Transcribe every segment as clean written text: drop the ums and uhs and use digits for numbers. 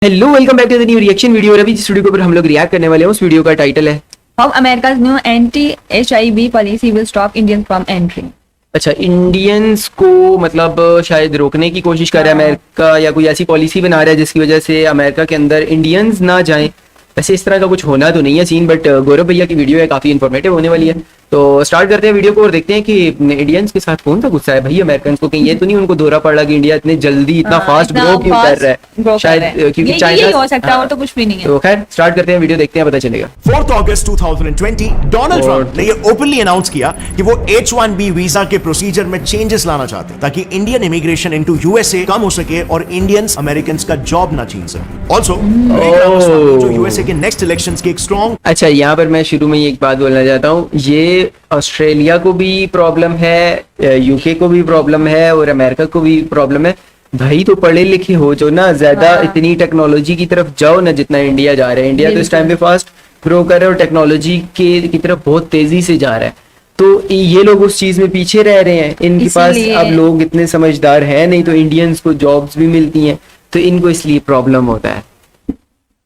Hello welcome back to the new reaction video. और अभी जिस वीडियो के ऊपर हम लोग रिएक्ट करने वाले हैं उस वीडियो का टाइटल है how America's new anti HIV policy will stop Indians from entry. अच्छा, इंडियंस को मतलब शायद रोकने की कोशिश कर रहा है अमेरिका, या कोई ऐसी पॉलिसी बना रहा है जिसकी वजह से अमेरिका के अंदर इंडियंस ना जाएं। वैसे इस तरह का कुछ होना तो नहीं है सीन, बट गौरव भैया की वीडियो है, काफी इन्फॉर्मेटिव होने वाली है। तो स्टार्ट करते हैं वीडियो को और देखते हैं कि इंडियंस के साथ कौन सा गुस्सा है भाई अमेरिकन को। कहीं ये तो नहीं उनको दौरा पड़ रहा कि इंडिया इतने जल्दी इतना फास्ट ग्रो क्यों कर रहा है, शायद क्योंकि चाइना हो सकता है और तो कुछ भी नहीं है। तो खैर स्टार्ट करते हैं वीडियो, देखते हैं पता चलेगा। 4 अगस्त 2020 डोनाल्ड ट्रंप ने ये ओपनली अनाउंस किया कि वो H1B वीजा के प्रोसीजर में चेंजेस लाना चाहते हैं ताकि इंडियन इमिग्रेशन इनटू यूएसए कम हो सके और इंडियंस अमेरिकन्स का जॉब ना छीन सके। ऑल्सो जो यूएसए के नेक्स्ट इलेक्शंस की एक स्ट्रॉन्ग। अच्छा, यहाँ पर मैं शुरू में ही एक बात बोलना चाहता हूँ, ये ऑस्ट्रेलिया को भी प्रॉब्लम है, यूके को भी प्रॉब्लम है और अमेरिका को भी प्रॉब्लम है। भाई तो पढ़े लिखे हो जो ना, ज्यादा इतनी टेक्नोलॉजी की तरफ जाओ ना जितना इंडिया जा रहा है। इंडिया तो इस टाइम पे फास्ट ग्रो कर रहा है और टेक्नोलॉजी की तरफ बहुत तेजी से जा रहा है। तो ये लोग उस चीज में पीछे रह रहे हैं। इनके पास अब लोग इतने समझदार हैं नहीं, तो इंडियंस को जॉब्स भी मिलती हैं, तो इनको इसलिए प्रॉब्लम होता है।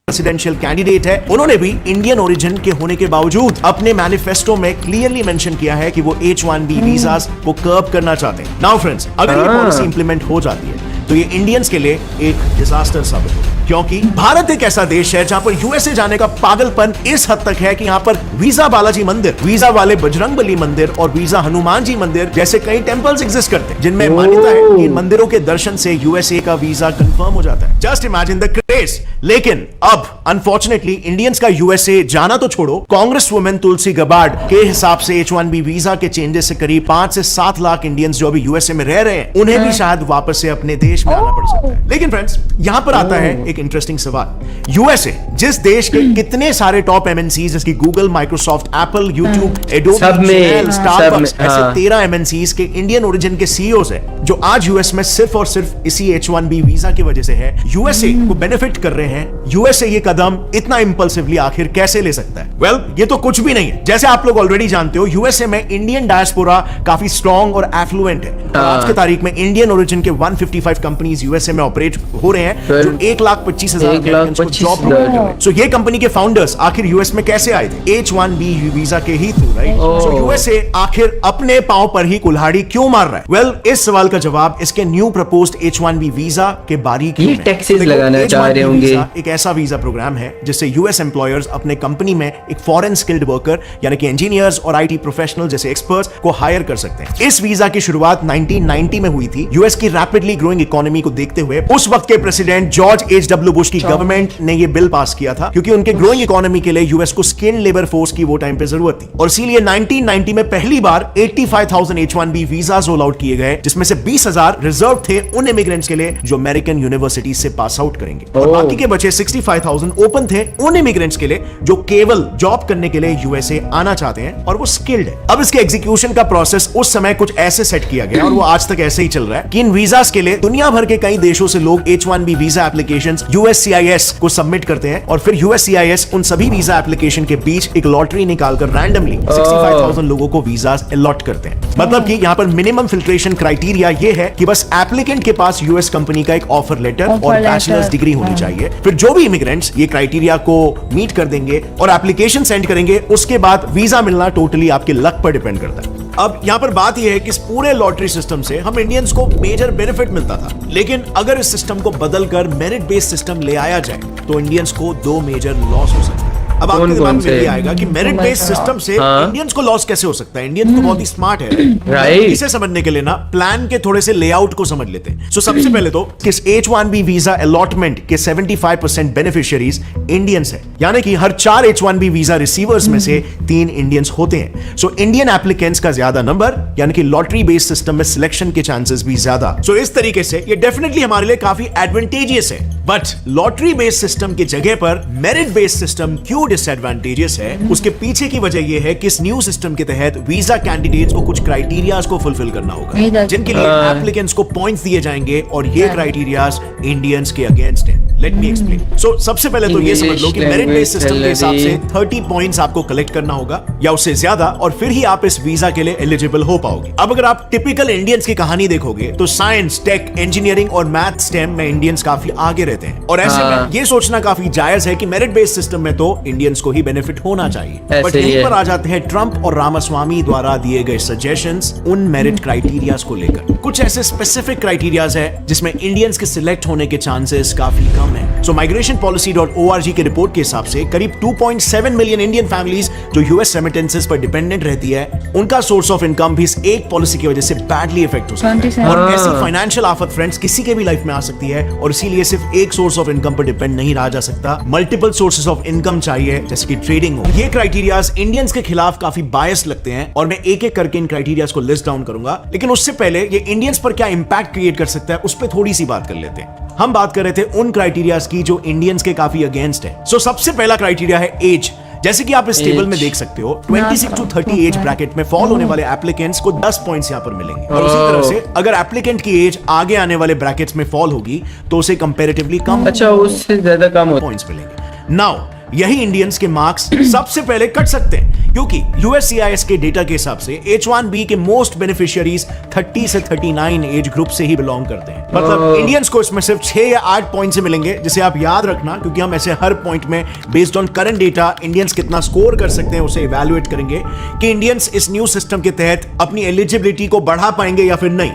प्रेसिडेंशियल कैंडिडेट है, उन्होंने भी इंडियन ओरिजिन के होने के बावजूद अपने मैनिफेस्टो में क्लियरली मेंशन किया है कि वो H1B वीजास को कर्ब करना चाहते हैं। नाउ फ्रेंड्स, अगर ये पॉलिसी इंप्लीमेंट हो जाती है तो ये इंडियंस के लिए एक डिजास्टर साबित होगा, क्योंकि भारत एक ऐसा देश है जहां पर यूएसए जाने का पागलपन इस हद तक है कि यहां पर वीजा बालाजी मंदिर, वीजा वाले बजरंगबली मंदिर और वीजा हनुमान जी मंदिर जैसे कई टेंपल्स एग्जिस्ट करते हैं जिनमें मान्यता है कि इन मंदिरों के दर्शन से यूएसए का वीजा कंफर्म हो जाता है। Just imagine the craze. लेकिन अब अनफॉर्चुनेटली इंडियंस का यूएसए जाना तो छोड़ो, कांग्रेस वुमेन तुलसी गबार्ड के हिसाब से H1B वीजा के चेंजेस से करीब 5 से 7 लाख इंडियंस जो अभी यूएसए में रह रहे हैं उन्हें भी शायद वापस से अपने देश में आना पड़ सकता है। लेकिन फ्रेंड्स, यहां पर आता है एक इंटरेस्टिंग सवाल। यूएसए जिस देश के कितने सारे टॉप एमएनसीज जैसे Google, Microsoft, Apple, YouTube, Adobe, Starbucks ऐसे 13 एमएनसीज के इंडियन ओरिजिन के सीईओज हैं जो आज यूएस में सिर्फ और सिर्फ इसी H1B वीजा की वजह से है, यूएसए को बेनिफिट कर रहे हैं। यूएसए ये कदम इतना इंपल्सिवली आखिर कैसे ले सकता है? वेल, ये तो कुछ भी नहीं है। जैसे आप लोग ऑलरेडी जानते हो, यूएसए में इंडियन डायस्पोरा काफी स्ट्रॉन्ग और एफ्लुएंट है। आज की तारीख में इंडियन ओरिजिन के 155 कंपनीज यूएसए में ऑपरेट हो रहे हैं जो 1,25,000 जॉब प्रोवाइड कर रहे हैं। सो ये कंपनी के फाउंडर्स आखिर यूएस में कैसे आए थे? H1B वीजा के ही थ्रू, राइट? सो यूएसए आखिर अपने पांव पर ही कुल्हाड़ी क्यों मार रहा है? वेल, इस सवाल का जवाब इसके न्यू प्रपोज्ड H1B वीजा के बारीकी में टैक्सेस लगाना चाह रहे होंगे। एक ऐसा वीजा प्रोग्राम है जिससे यूएस एम्प्लॉयर्स अपने कंपनी में एक फॉरेन स्किल्ड वर्कर यानी कि इंजीनियर्स और आईटी प्रोफेशनल जैसे एक्सपर्ट्स को हायर कर सकते हैं। इस वीजा की शुरुआत 1990 में हुई थी। यूएस की रैपिडली ग्रोइंग इकोनॉमी को देखते हुए उस वक्त के प्रेसिडेंट जॉर्ज H.W. बुश की गवर्नमेंट ने यह बिल पास किया था, क्योंकि उनके ग्रोइंग इकोनॉमी के लिए यूएस को स्किल्ड लेबर फोर्स की वो टाइम पे जरूरत थी। और इसीलिए 1990 में पहली बार 85,000 H1B वीजास रोल आउट किए गए, जिसमें से 20,000 रिजर्व थे उन इमिग्रेंट्स के लिए जो अमेरिकन यूनिवर्सिटी से पास आउट करेंगे, और बाकी के बचे 65,000 ओपन थे उन इमिग्रेंट्स के लिए जो केवल जॉब करने के लिए यूएसए आना चाहते हैं और वो स्किल्ड है। अब इसके एग्जीक्यूशन का प्रोसेस उस समय कुछ ऐसे सेट किया गया और वो आज तक ऐसे ही चल रहा है कि इन वीजास के लिए दुनिया भर के कई देशों से लोग H1B वीजा एप्लीकेशंस USCIS को सबमिट करते हैं, और फिर USCIS उन सभी वीजा एप्लीकेशन के बीच एक लॉटरी निकालकर रैंडमली 65,000 लोगों को वीजास अलॉट करते हैं। मतलब कि यहाँ पर मिनिमम फिल्ट्रेशन क्राइटेरिया ये है कि बस एप्लीकेंट के पास यूएस कंपनी का एक ऑफर लेटर और बैचलर्स डिग्री होनी चाहिए। फिर जो भी इमिग्रेंट्स ये क्राइटेरिया को मीट कर देंगे और एप्लीकेशन सेंड करेंगे, उसके बाद वीजा मिलना टोटली आपके लक पर डिपेंड करता है। अब यहाँ पर बात यह है कि इस पूरे लॉटरी सिस्टम से हम इंडियंस को मेजर बेनिफिट मिलता था, लेकिन अगर इस सिस्टम को बदलकर मेरिट बेस्ड सिस्टम ले आया जाए तो इंडियंस को 2 मेजर लॉस हो सकते हैं। अब आपके दिमाग में ये आएगा कि मेरिट बेस्ड सिस्टम से इंडियंस को लॉस कैसे हो सकता है? इंडियंस तो बहुत ही स्मार्ट है, राइट? इसे समझने के लिए ना प्लान के थोड़े से लेआउट को समझ लेते हैं। सो सबसे पहले तो किस H1B वीजा अलॉटमेंट के 75% बेनिफिशियरीज इंडियंस है, यानी कि हर 4 H1B वीजा रिसीवर्स में से 3 इंडियंस होते हैं। सो इंडियन एप्लीकेंट्स का ज्यादा नंबर, यानी कि लॉटरी बेस्ड सिस्टम में सिलेक्शन के चांसेस भी ज्यादा। सो इस तरीके से ये डेफिनेटली हमारे लिए काफी एडवांटेजियस है। बट लॉटरी बेस्ड सिस्टम की जगह पर मेरिट बेस्ड सिस्टम क्यों डिसएडवांटेजियस है? उसके पीछे की वजह यह है कि इस न्यू सिस्टम के तहत वीजा कैंडिडेट्स को कुछ क्राइटेरियाज को फुलफिल करना होगा, जिनके लिए एप्लीकेंट्स को पॉइंट्स दिए जाएंगे, और ये क्राइटेरियाज इंडियंस के अगेंस्ट हैं। Let me explain. सो सबसे पहले तो ये समझ लो कि मेरिट बेस्ड सिस्टम के हिसाब से 30 पॉइंट्स आपको कलेक्ट करना होगा या उससे ज्यादा, और फिर ही आप इस वीजा के लिए एलिजिबल हो पाओगे। अब अगर आप टिपिकल इंडियंस की कहानी देखोगे तो साइंस, टेक, इंजीनियरिंग और मैथ स्टेम में इंडियंस काफी आगे रहते हैं, और ऐसे में ये सोचना काफी जायज है कि मेरिट बेस्ड सिस्टम में तो इंडियंस को ही बेनिफिट होना चाहिए। बट यहीं पर आ जाते हैं ट्रंप और रामास्वामी द्वारा दिए गए सजेशंस उन मेरिट क्राइटेरियाज को लेकर। कुछ ऐसे स्पेसिफिक क्राइटेरियाज है जिसमें इंडियंस के सिलेक्ट होने के चांसेस काफी कम है। सो migrationpolicy.org के रिपोर्ट के हिसाब से करीब 2.7 मिलियन इंडियन फैमिलीज जो यूएस रेमिटेंसेस पर डिपेंडेंट रहती है, उनका सोर्स ऑफ इनकम भी इस एक पॉलिसी की वजह से बैडली इफेक्ट हो सकता है। और ऐसी फाइनेंशियल आफत फ्रेंड्स किसी के भी लाइफ में आ सकती है, और इसीलिए सिर्फ एक सोर्स ऑफ इनकम पर डिपेंड नहीं रहा जा सकता, मल्टीपल सोर्सेज ऑफ इनकम चाहिए, जैसे कि ट्रेडिंग हो। ये क्राइटेरियाज इंडियंस के खिलाफ काफी बायस लगते हैं, और मैं एक एक करके इन क्राइटेरियाज को लिस्ट डाउन करूंगा, लेकिन उससे पहले ये इंडियंस पर क्या इंपैक्ट क्रिएट कर सकता है उस पर थोड़ी सी बात कर लेते हैं। हम बात कर रहे थे उन क्राइटेरियाज की जो इंडियंस के काफी अगेंस्ट है। सो सबसे पहला क्राइटेरिया है एज। जैसे कि आप इस टेबल में देख सकते हो 26 टू 30 एज ब्रैकेट में फॉल होने वाले एप्लीकेंट्स को 10 पॉइंट्स यहां पर मिलेंगे, और उसी तरह से अगर एप्लीकेंट की एज आगे आने वाले ब्रैकेट्स में फॉल होगी तो उसे कंपैरेटिवली कम, अच्छा, उससे ज्यादा कम पॉइंट्स मिलेंगे। नाउ यही इंडियंस के मार्क्स सबसे पहले कट सकते हैं, क्योंकि यूएससीआईएस के डेटा के हिसाब से H1B के मोस्ट बेनिफिशियरीज 30 से 39 एज ग्रुप से ही बिलोंग करते हैं। मतलब इंडियंस को इसमें सिर्फ 6 या 8 पॉइंट से मिलेंगे, जिसे आप याद रखना, क्योंकि हम ऐसे हर पॉइंट में based on current data Indians कितना स्कोर कर सकते हैं उसे इवैल्यूएट करेंगे कि इंडियंस इस न्यू सिस्टम के तहत अपनी एलिजिबिलिटी को बढ़ा पाएंगे या फिर नहीं।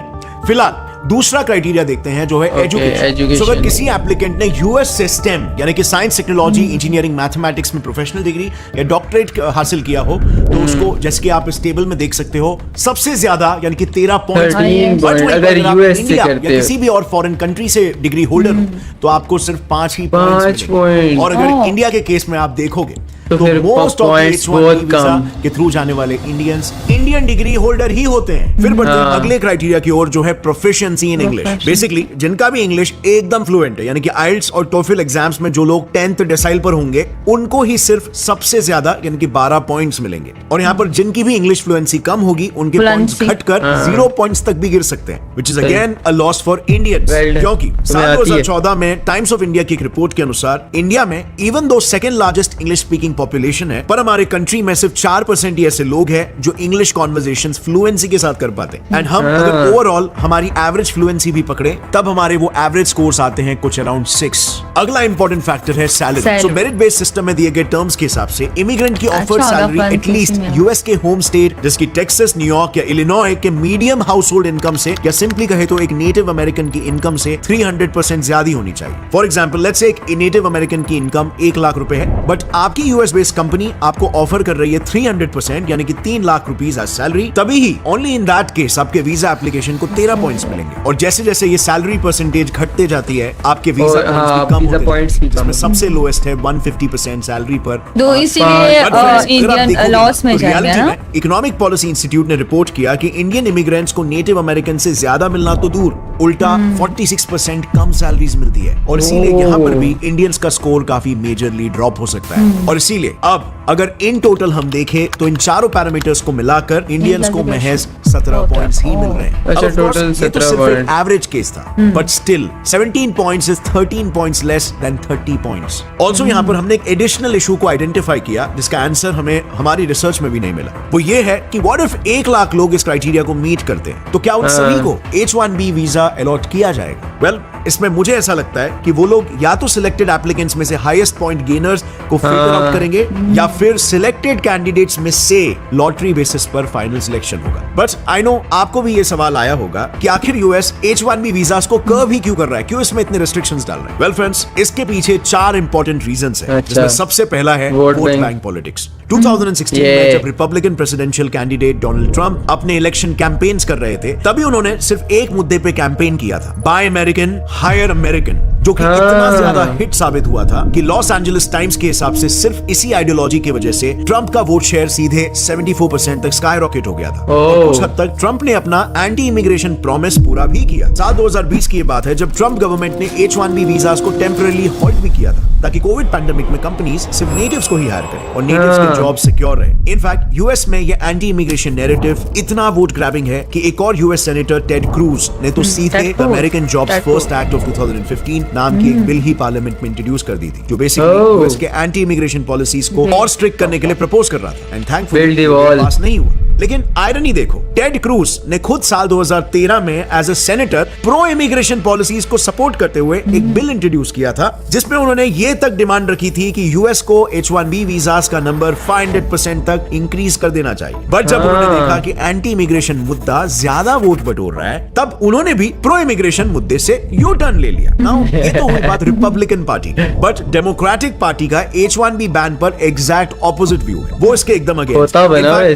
फिलहाल दूसरा क्राइटेरिया देखते हैं जो है एजुकेशन। So, अगर किसी एप्लीकेंट ने यूएस से स्टेम यानी कि साइंस, टेक्नोलॉजी, इंजीनियरिंग, मैथमेटिक्स में प्रोफेशनल डिग्री या डॉक्टरेट हासिल किया हो, तो उसको, जैसे कि आप इस टेबल में देख सकते हो, सबसे ज्यादा यानी कि 13 पॉइंट अगर यूएस से करते या किसी भी और फॉरेन कंट्री से डिग्री होल्डर हो तो आपको सिर्फ 5 ही पॉइंट। और अगर इंडिया के केस में आप देखोगे तो मोस्ट ऑफ H1B वीजा के थ्रू जाने वाले इंडियंस इंडियन डिग्री होल्डर ही होते हैं। फिर बढ़ते हैं अगले क्राइटेरिया की ओर जो है प्रोफिशिएंसी इन इंग्लिश। बेसिकली जिनका भी इंग्लिश एकदम फ्लुएंट है, यानी कि आइल्स और टोफिल एग्जाम्स में जो लोग 10th डेसाइल पर होंगे उनको ही सिर्फ सबसे ज्यादा यानी कि 12 पॉइंट्स मिलेंगे, और यहाँ पर जिनकी भी इंग्लिश फ्लुएंसी कम होगी उनके पॉइंट्स घटकर 0 पॉइंट्स तक भी गिर सकते हैं, which is again a loss for Indians. क्योंकि साल 2014 में टाइम्स ऑफ इंडिया की एक रिपोर्ट के अनुसार इंडिया में even though second largest English speaking population है, पर हमारे कंट्री में सिर्फ 4% ही ऐसे लोग हैं जो इंग्लिश कॉन्वर्सेशंस फ्लुएंसी के साथ कर पाते हैं। एंड हम अगर ओवरऑल हमारी एवरेज फ्लुएंसी भी पकड़े तब हमारे वो एवरेज स्कोर्स आते हैं कुछ अराउंड 6। अगला इंपॉर्टेंट फैक्टर है सैलरी। सो मेरिट बेस्ड सिस्टम में दिए गए टर्म्स के हिसाब से इमिग्रेंट की ऑफर्ड सैलरी एटलीस्ट यूएस के होम स्टेट जैसे टेक्सास, न्यूयॉर्क या इलिनॉय के मीडियम हाउस होल्ड इनकम से, या सिंपली कहे तो एक नेटिव अमेरिकन की इनकम से 300% ज्यादा होनी चाहिए। फॉर एग्जाम्पल लेट्स से एक नेटिव अमेरिकन की इनकम 1 लाख रुपए है, बट आपकी यूएस बेस्ड कंपनी आपको ऑफर कर रही है 300% यानी कि 3 लाख रुपीस एज सैलरी, तभी ही ओनली इन दैट केस आपके वीजा एप्लीकेशन को 13 पॉइंट्स मिलेंगे। और जैसे जैसे ये सैलरी परसेंटेज घटते जाती है आपके वीजा पॉइंट्स भी कम होते हैं। सबसे लोएस्ट है 150% सैलरी पर, तो इसीलिए इंडियन लॉस में जाएंगे ना। इकोनॉमिक पॉलिसी इंस्टीट्यूट ने रिपोर्ट किया कि इंडियन इमिग्रेंट्स को नेटिव अमेरिकन से ज्यादा मिलना तो दूर, उल्टा 46% कम सैलरीज मिलती है, और इसीलिए यहाँ पर भी इंडियंस का स्कोर काफी मेजरली ड्रॉप हो सकता है। और इसीलिए अब अगर इन टोटल हम देखें तो इन चारों पैरामीटर्स को मिलाकर इंडियंस को महज 17 पॉइंट्स ही मिल रहे हैं। अच्छा, टोटल 17 पॉइंट एवरेज केस था, but still 17 points is 13 points less than 30 points. Also यहाँ पर हमने एक एडिशनल इशू को आइडेंटिफाई किया जिसका आंसर हमें हमारी रिसर्च में भी नहीं मिला। वो ये है कि व्हाट इफ 1 लाख लोग इस क्राइटेरिया को मीट करते हैं, तो क्या उन सभी को H1B वीजा अलॉट किया जाएगा? वेल, इसमें मुझे ऐसा लगता है कि वो लोग या तो सिलेक्टेड एप्लीकेंट्स में से हाईएस्ट पॉइंट गेनर्स को फिल्टर आउट करेंगे, या फिर सिलेक्टेड कैंडिडेट्स में से लॉटरी बेसिस पर फाइनल सिलेक्शन होगा। बट आई नो आपको भी ये सवाल आया होगा कि आखिर यूएस H1B वीजास को कर्व ही क्यों कर रहा है, क्यों इसमें इतने रेस्ट्रिक्शंस डाल रहा है? वेल फ्रेंड्स, इसके पीछे 4 इंपॉर्टेंट रीजंस हैं, जिसमें सबसे पहला है वोट बैंक पॉलिटिक्स। 2016 में जब Republican presidential candidate Donald Trump अपने इलेक्शन कैंपेन्स कर रहे थे, तभी उन्होंने सिर्फ एक मुद्दे पे कैंपेन किया था, बाय अमेरिकन हायर अमेरिकन, जो कि इतना ज्यादा हिट साबित हुआ था कि लॉस एंजलिस टाइम्स के हिसाब से सिर्फ इसी आइडियोलॉजी की वजह से ट्रंप का वोट शेयर सीधे 74% तक स्काई रॉकेट हो गया था। और कुछ हद तक ट्रंप ने अपना एंटी इमिग्रेशन प्रॉमिस पूरा भी किया। साल 2020 की बात है जब ट्रंप गवर्नमेंट ने H1B वीजास को टेम्पररी हॉल्ट भी किया था। ताकि कोविड पैंडेमिक में कंपनीज सिर्फ नेटिव्स को ही हायर करें और नेटिव्स के जॉब सिक्योर रहे। इनफैक्ट यूएस में ये एंटी इमिग्रेशन नैरेटिव इतना वोट ग्रैबिंग है कि एक और यूएस सेनेटर टेड क्रूज ने तो सीधे American jobs first act of 2015 नाम की एक बिल ही पार्लियामेंट में इंट्रोड्यूस कर दी थी, जो बेसिकली यूएस के एंटी इमिग्रेशन पॉलिसीज को और स्ट्रिक्ट करने के लिए प्रपोज कर रहा था। एंड थैंकफुली पास नहीं हुआ। लेकिन आयरनी देखो, टेड क्रूज ने खुद साल 2013 में as a senator pro immigration policies को सपोर्ट करते हुए एक बिल इंट्रोड्यूस किया था, जिसमें उन्होंने ये तक डिमांड रखी थी कि यूएस को H1B वीजास का नंबर 500% तक इंक्रीज कर देना चाहिए। बट जब उन्होंने देखा कि एंटी इमिग्रेशन मुद्दा ज्यादा वोट बटोर रहा है, तब उन्होंने भी प्रो इमिग्रेशन मुद्दे से यू टर्न ले लिया। नाउ ये तो हुई बात Republican party, but democratic party का H1B बैन पर एग्जैक्ट ऑपोजिट व्यू है। वो इसके एकदम अगेंस्ट।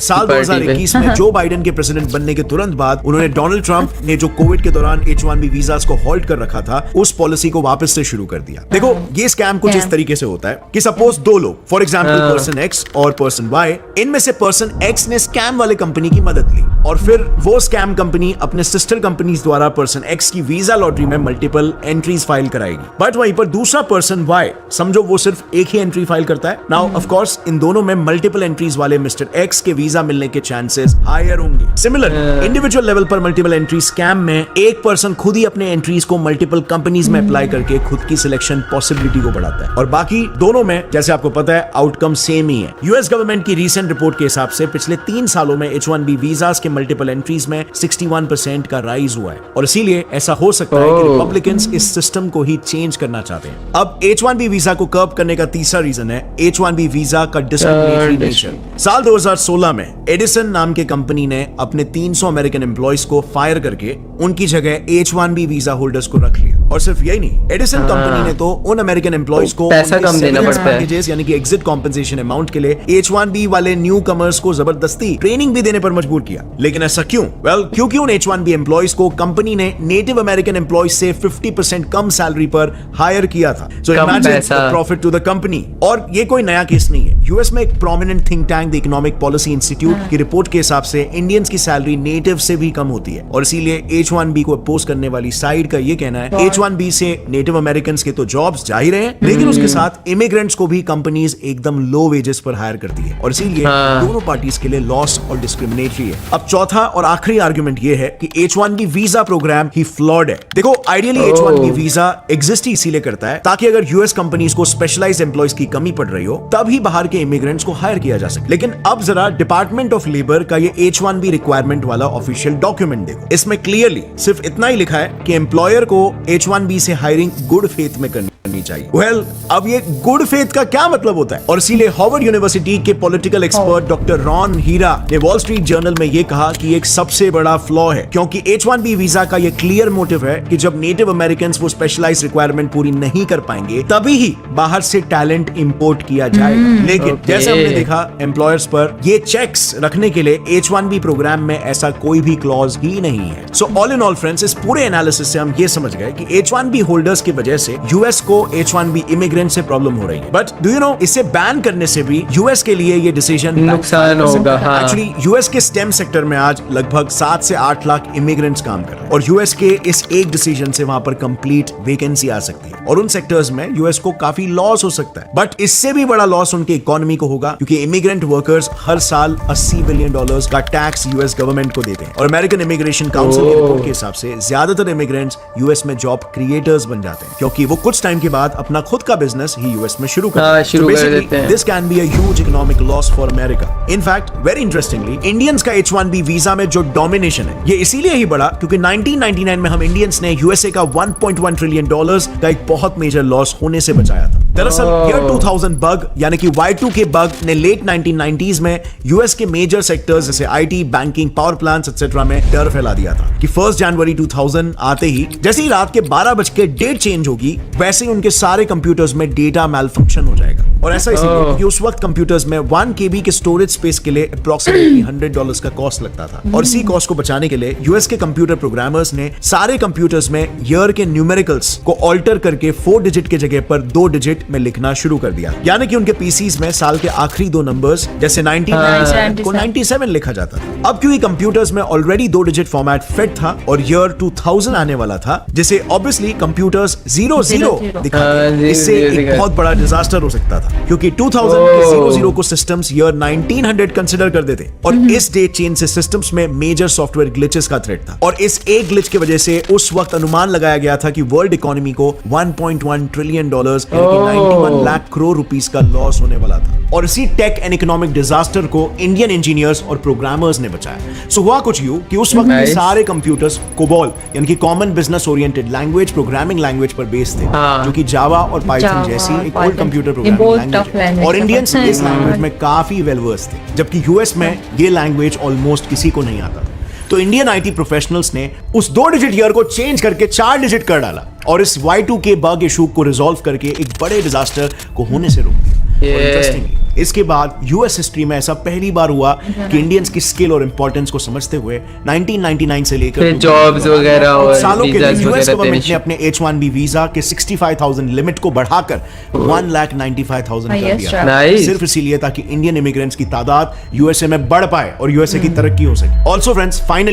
साल 2021 में जो बाइडेन के प्रेसिडेंट बनने के तुरंत बाद उन्होंने डोनाल्ड ट्रंप ने जो कोविड के दौरान H1B वीजास को होल्ड कर रखा था, उस पॉलिसी को वापस से शुरू कर दिया। देखो, ये स्कैम कुछ इस तरीके से होता है कि सपोज दो लोग, फॉर एग्जांपल पर्सन X और पर्सन Y, इनमें से पर्सन X ने स्कैम वाले कंपनी की मदद ली और फिर वो स्कैम कंपनी अपने सिस्टर कंपनीज द्वारा पर्सन X की वीजा लॉटरी में मल्टीपल एंट्रीज फाइल कराएगी। बट वहीं पर दूसरा पर्सन Y, समझो वो सिर्फ एक ही एंट्री फाइल करता है। नाउ ऑफ कोर्स इन दोनों में मल्टीपल एंट्रीज वाले मिस्टर X के वीजा मिलने के चांसेस हायर होंगे। सिमिलर इंडिविजुअल लेवल पर मल्टीपल एंट्री स्कैम में एक पर्सन खुद ही अपने एंट्रीज को मल्टीपल कंपनीज में अप्लाई करके खुद की सिलेक्शन पॉसिबिलिटी को बढ़ाता है, और बाकी दोनों में जैसे आपको पता है आउटकम सेम ही है। यूएस गवर्नमेंट की रीसेंट रिपोर्ट के हिसाब से पिछले 3 सालों में H1B वीजास के मल्टीपल एंट्रीज में 61% का राइज हुआ है, और इसीलिए ऐसा हो सकता है कि रिपब्लिकन्स इस सिस्टम को ही चेंज करना चाहते हैं। अब H1B वीजा को कर्ब करने का तीसरा रीजन है H1B वीजा का डिस्क्रिमिनेटरी नेचर। साल 2016 में एडिसन नाम के कंपनी ने अपने 300 अमेरिकन एम्प्लॉइज को फायर करके उनकी जगह H1B वीजा होल्डर्स को रख लिया। और सिर्फ यही नहीं, एडिसन कंपनी ने तो उन अमेरिकन एम्प्लॉइज को पैसा कम देना पड़ता है, यानी कि एग्जिट कॉम्पेंसेशन अमाउंट के लिए H1B वाले न्यू कमर्स को जबरदस्ती ट्रेनिंग भी देने पर मजबूर किया। लेकिन ऐसा क्यों? वेल, क्योंकि उन H1B एम्प्लॉइज को कंपनी ने नेटिव अमेरिकन एम्प्लॉइज से 50% कम सैलरी पर हायर किया था। So imagine the profit to the company. और ये कोई नया केस नहीं है। यूएस में एक prominent think tank the economic policy institute की रिपोर्ट के हिसाब से इंडियंस की सैलरी नेटिव से भी कम होती है, और इसीलिए H1B को अपोज करने वाली साइड का ये कहना है H1B से नेटिव अमेरिकन के तो जॉब्स जा ही रहे हैं, लेकिन उसके साथ इमिग्रेंट्स को भी कंपनीज एकदम लो वेजेस पर हायर करती है, और इसीलिए दोनों पार्टीज के लिए लॉस और डिस्क्रिमिनेटरी है। अब चौथा और आखिरी आर्गुमेंट ये है कि H1B वीजा प्रोग्राम ही फ्लॉड है। देखो, आइडियली H1B वीजा एग्जिस्ट ही इसीलिए करता है ताकि अगर यूएस कंपनीज को स्पेशलाइज्ड एम्प्लॉइज की कमी पड़ रही हो, तभी बाहर के इमिग्रेंट्स को हायर किया जा सके। लेकिन अब जरा डिपार्टमेंट ऑफ लेबर का ये H1B रिक्वायरमेंट वाला ऑफिशियल डॉक्यूमेंट देखो। इसमें क्लियरली सिर्फ इतना ही लिखा है कि एम्प्लॉयर को H1B से हायरिंग गुड फेथ में करनी चाहिए। वेल, अब ये गुड फेथ का क्या मतलब होता है? और इसीलिए हार्वर्ड यूनिवर्सिटी के पॉलिटिकल एक्सपर्ट डॉक्टर रॉन हीरा ने वॉल स्ट्रीट जर्नल में ये कहा कि एक सबसे बड़ा फ्लॉ है, क्योंकि H1B वीजा का ये क्लियर मोटिव है कि जब नेटिव अमेरिकन वो स्पेशलाइज्ड रिक्वायरमेंट पूरी नहीं कर पाएंगे, तभी ही बाहर से टैलेंट इंपोर्ट किया जाएगा। लेकिन जैसे हमने देखा, एम्प्लॉयर्स पर ये चेक्स रखने के लिए H1B प्रोग्राम में ऐसा कोई भी क्लॉज ही नहीं है। So all in all friends, इस पूरे एनालिसिस से हम ये समझ गए कि H1B होल्डर्स की वजह से यूएस को H1B इमिग्रेंट से प्रॉब्लम हो रही है। बट डू यू नो, इसे बैन करने से भी यूएस के लिए ये डिसीजन नुकसान होगा। एक्चुअली यूएस के स्टेम सेक्टर में आज लगभग 7 से 8 लाख इमिग्रेंट्स काम कर रहे हैं, और यूएस के इस एक डिसीजन से वहां पर कंप्लीट वैकेंसी आ सकती है, और उन सेक्टर्स में यूएस को काफी लॉस हो सकता है। बट इससे भी बड़ा लॉस उनकी इकोनॉमी को होगा, क्योंकि इमिग्रेंट वर्कर्स हर साल $80 बिलियन का टैक्स यूएस गवर्नमेंट को देते हैं, और अमेरिकन इमिग्रेशन काउंसिल की रिपोर्ट के हिसाब से ज्यादातर इमिग्रेंट्स यूएस में जॉब क्रिएटर्स बन जाते हैं, क्योंकि वो कुछ टाइम के बाद अपना खुद का बिजनेस ही यूएस में शुरू करते हैं। This can be a huge economic loss for America. In fact, very interestingly, Indians का H1B वीजा में जो डोमिनेशन है, ये इसीलिए ही बढ़ा क्योंकि 1999 में हम इंडियंस ने यूएसए का $1.1 ट्रिलियन का एक बहुत मेजर लॉस होने से बचाया था। दरअसल ईयर 2000 बग यानी कि Y2K बग ने लेट 1990s में यूएस के मेजर सेक्टर्स जैसे IT, banking, power plants etcetera में डर फैला दिया था कि 1 जनवरी 2000 आते ही जैसे ही रात के 12 बज के डेट चेंज होगी, वैसे ही उनके सारे कंप्यूटर्स में डेटा मैलफंक्शन हो जाएगा। और ऐसा इसलिए Oh. क्योंकि उस वक्त कंप्यूटर्स में 1 KB के स्टोरेज स्पेस के लिए अप्रोक्सीमेटली $100 का कॉस्ट लगता था। और इसी कॉस्ट को बचाने के लिए यूएस के कंप्यूटर प्रोग्रामर्स ने सारे कंप्यूटर्स में ईयर के न्यूमेरिकल्स को ऑल्टर करके 4 डिजिट के जगह पर 2 डिजिट में लिखना शुरू कर दिया। यानी कि उनके पीसीज में साल के आखिरी 2 नंबर्स जैसे 1997 को 97 लिखा जाता था। अब क्योंकि कंप्यूटर्स में ऑलरेडी 2 डिजिट फॉर्मेट फिट था और ईयर 2000 आने वाला था, जिसे ऑब्वियसली कंप्यूटर्स 00 दिखाते, इससे एक बहुत बड़ा डिजास्टर हो सकता था क्योंकि 2000 के 00 को सिस्टम्स ईयर 1900 कंसीडर कर देते और इस डेट चेंज से सिस्टम्स में मेजर सॉफ्टवेयर ग्लिचेस का थ्रेट था। और इस एक ग्लिच की वजह से उस वक्त अनुमान लगाया गया था कि वर्ल्ड इकोनॉमी को $1.1 ट्रिलियन यानी कि 91 लाख करोड़ रुपीस का लॉस होने वाला था। और इसी टेक एंड इकोनॉमिक डिजास्टर को इंडियन इंजीनियर्स और प्रोग्रामर्स ने बचाया। सो हुआ कुछ यूं कि उस वक्त के सारे कंप्यूटर्स कोबॉल यानी कि common business oriented language programming language पर बेस्ड थे, जो कि जावा और पाइथन जैसी एक ओल्ड कंप्यूटर प्रोग्रामिंग लैंग्वेज, और इंडियंस इस लैंग्वेज में काफी वेल वर्स थे, जबकि यूएस में ये लैंग्वेज ऑलमोस्ट किसी को नहीं आता। तो इंडियन आईटी प्रोफेशनल्स ने उस 2 डिजिट ईयर को चेंज करके 4 डिजिट कर डाला और इस Y2K बग इशू को रिजॉल्व करके एक बड़े डिजास्टर को होने से रोक दिया। और इंटरेस्टिंगली इसके बाद यूएस हिस्ट्री में ऐसा पहली बार हुआ कि इंडियंस की स्किल और इंपॉर्टेंस को समझते हुए 1999 से लेकर जॉब्स वगैरह और सालों के लिए वीजास यूएस वगैरह गवर्नमेंट ने देने अपने H1B वीजा के 65,000 लिमिट को बढ़ाकर 1,95,000 कर दिया, Nice. सिर्फ इसीलिए ताकि इंडियन इमिग्रेंट्स की तादाद यूएसए में बढ़ पाए और यूएसए की तरक्की हो सके। Also friends, finally